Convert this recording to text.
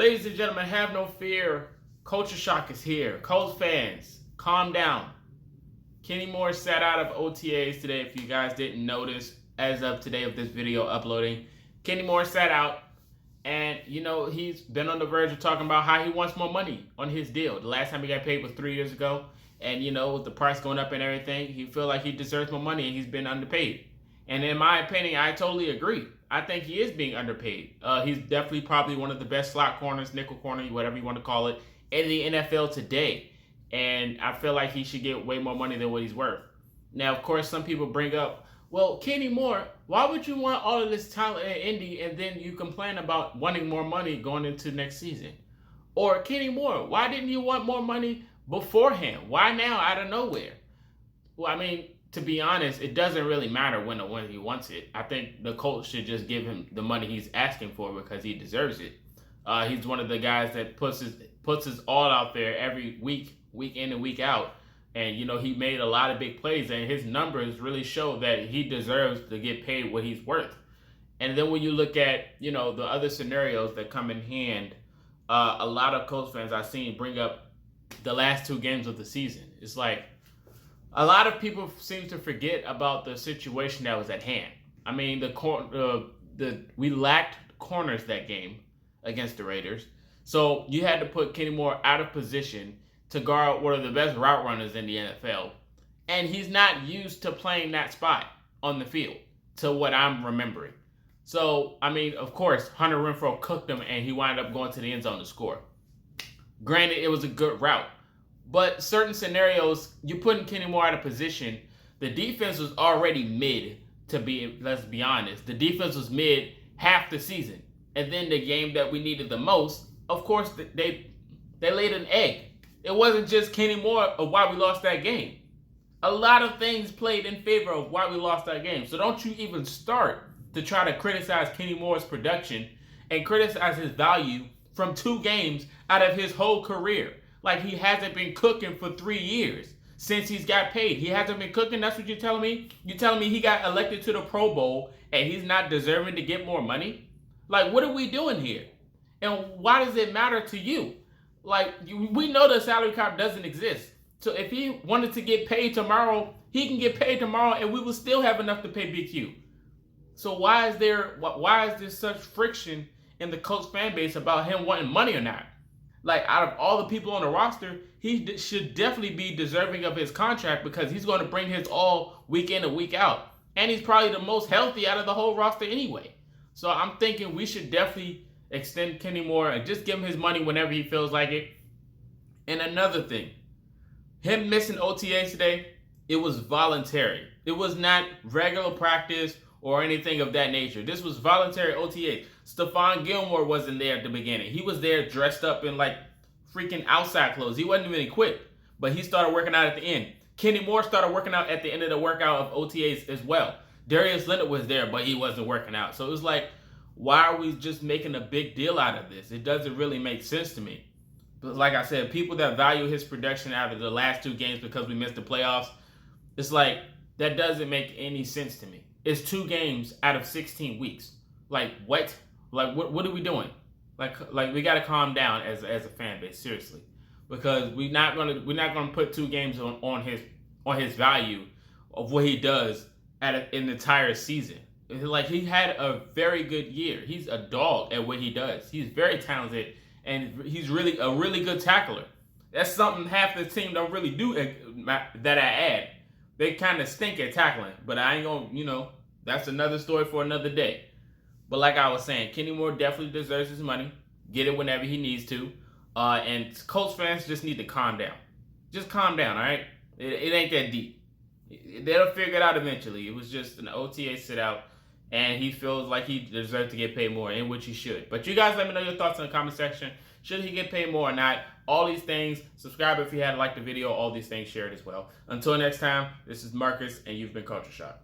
Ladies and gentlemen, have no fear. Culture shock is here. Colts fans, calm down. Kenny Moore sat out of OTAs today. If you guys didn't notice, as of today of this video uploading, Kenny Moore sat out, and he's been on the verge of talking about how he wants more money on his deal. The last time he got paid was 3 years ago, and with the price going up and everything, he feel like he deserves more money, and he's been underpaid. And in my opinion, I totally agree. I think he is being underpaid. He's definitely probably one of the best slot corners, nickel corner, whatever you want to call it, in the NFL today. And I feel like he should get way more money than what he's worth. Now, of course, some people bring up, well, Kenny Moore, why would you want all of this talent in Indy and then you complain about wanting more money going into next season? Or, Kenny Moore, why didn't you want more money beforehand? Why now out of nowhere? Well, I mean, to be honest, it doesn't really matter when he wants it. I think the Colts should just give him the money he's asking for because he deserves it. He's one of the guys that puts his all out there every week in and week out. And, he made a lot of big plays, and his numbers really show that he deserves to get paid what he's worth. And then when you look at, the other scenarios that come in hand, a lot of Colts fans I've seen bring up the last 2 games of the season. It's like, a lot of people seem to forget about the situation that was at hand. I mean, we lacked corners that game against the Raiders. So you had to put Kenny Moore out of position to guard one of the best route runners in the NFL. And he's not used to playing that spot on the field, to what I'm remembering. So, I mean, of course, Hunter Renfrow cooked him and he wound up going to the end zone to score. Granted, it was a good route. But certain scenarios, you're putting Kenny Moore out of position. The defense was already mid, let's be honest. The defense was mid half the season. And then the game that we needed the most, of course, they laid an egg. It wasn't just Kenny Moore of why we lost that game. A lot of things played in favor of why we lost that game. So don't you even start to try to criticize Kenny Moore's production and criticize his value from 2 games out of his whole career. Like, he hasn't been cooking for 3 years since he's got paid. He hasn't been cooking? That's what you're telling me? You're telling me he got elected to the Pro Bowl and he's not deserving to get more money? Like, what are we doing here? And why does it matter to you? Like, we know the salary cap doesn't exist. So if he wanted to get paid tomorrow, he can get paid tomorrow and we will still have enough to pay Big Q. So why is there such friction in the Colts fan base about him wanting money or not? Like, out of all the people on the roster, he should definitely be deserving of his contract because he's going to bring his all week in and week out. And he's probably the most healthy out of the whole roster anyway. So I'm thinking we should definitely extend Kenny Moore and just give him his money whenever he feels like it. And another thing, him missing OTAs today, it was voluntary. It was not regular practice or anything of that nature. This was voluntary OTAs. Stephon Gilmore wasn't there at the beginning. He was there dressed up in like freaking outside clothes. He wasn't even equipped, but he started working out at the end. Kenny Moore started working out at the end of the workout of OTAs as well. Darius Leonard was there, but he wasn't working out. So it was like, why are we just making a big deal out of this? It doesn't really make sense to me. But like I said, people that value his production out of the last 2 games because we missed the playoffs, it's like, that doesn't make any sense to me. It's 2 games out of 16 weeks. Like, what? Like, what are we doing? Like we got to calm down as a fan base, seriously, because we're not gonna put 2 games on his value of what he does in an entire season. Like, he had a very good year. He's a dog at what he does. He's very talented, and he's really a really good tackler. That's something half the team don't really do that I add. They kind of stink at tackling, but I ain't gonna, that's another story for another day. But like I was saying, Kenny Moore definitely deserves his money. Get it whenever he needs to. And Colts fans just need to calm down. Just calm down, all right? It ain't that deep. They'll figure it out eventually. It was just an OTA sit out, and he feels like he deserves to get paid more, in which he should. But you guys let me know your thoughts in the comment section. Should he get paid more or not? All these things. Subscribe if you had liked the video. All these things, share it as well. Until next time, this is Marcus, and you've been Culture Shock.